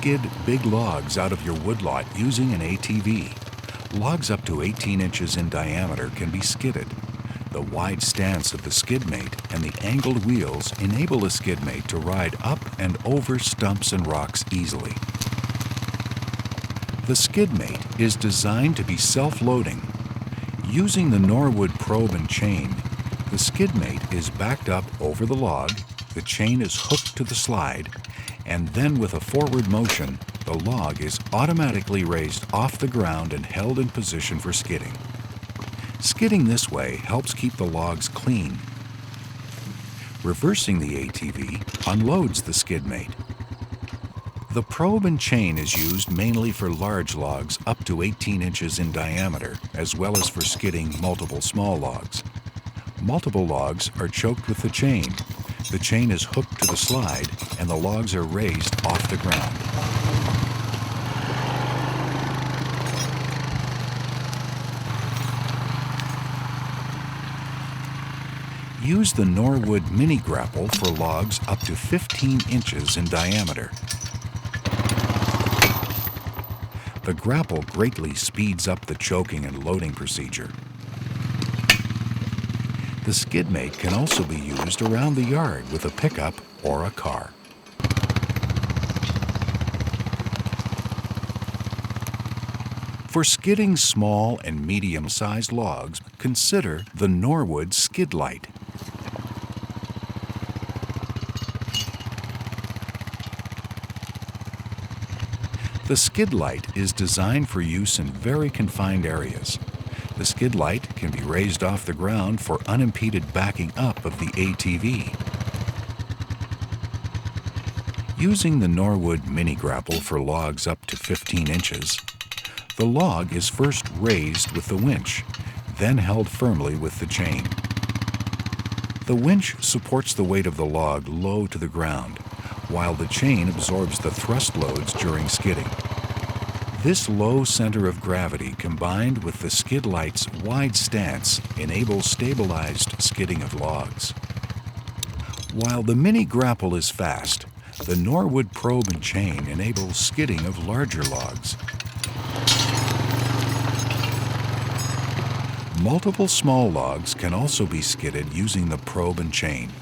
skid big logs out of your woodlot using an ATV. Logs up to 18 inches in diameter can be skidded. The wide stance of the skidmate and the angled wheels enable the skidmate to ride up and over stumps and rocks easily. The skidmate is designed to be self-loading. Using the Norwood probe and chain, the skidmate is backed up over the log, the chain is hooked to the slide, and then with a forward motion, the log is automatically raised off the ground and held in position for skidding. Skidding this way helps keep the logs clean. Reversing the ATV unloads the skidmate. The probe and chain is used mainly for large logs up to 18 inches in diameter, as well as for skidding multiple small logs. Multiple logs are choked with the chain. The chain is hooked to the slide, and the logs are raised off the ground. Use the Norwood mini grapple for logs up to 15 inches in diameter. The grapple greatly speeds up the choking and loading procedure. The skidmate can also be used around the yard with a pickup or a car. For skidding small and medium-sized logs, consider the Norwood skid light. The skid light is designed for use in very confined areas. The skid light can be raised off the ground for unimpeded backing up of the ATV. Using the Norwood mini grapple for logs up to 15 inches, the log is first raised with the winch, then held firmly with the chain. The winch supports the weight of the log low to the ground, while the chain absorbs the thrust loads during skidding. This low center of gravity combined with the skid light's wide stance enables stabilized skidding of logs. While the mini grapple is fast, the Norwood probe and chain enables skidding of larger logs. Multiple small logs can also be skidded using the probe and chain.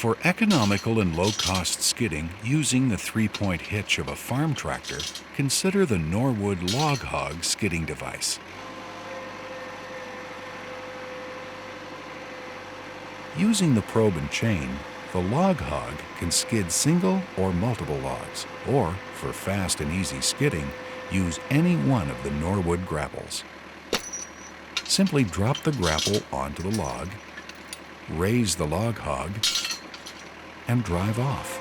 For economical and low-cost skidding using the three-point hitch of a farm tractor, consider the Norwood Log Hog skidding device. Using the probe and chain, the Log Hog can skid single or multiple logs, or, for fast and easy skidding, use any one of the Norwood grapples. Simply drop the grapple onto the log, raise the Log Hog, and drive off.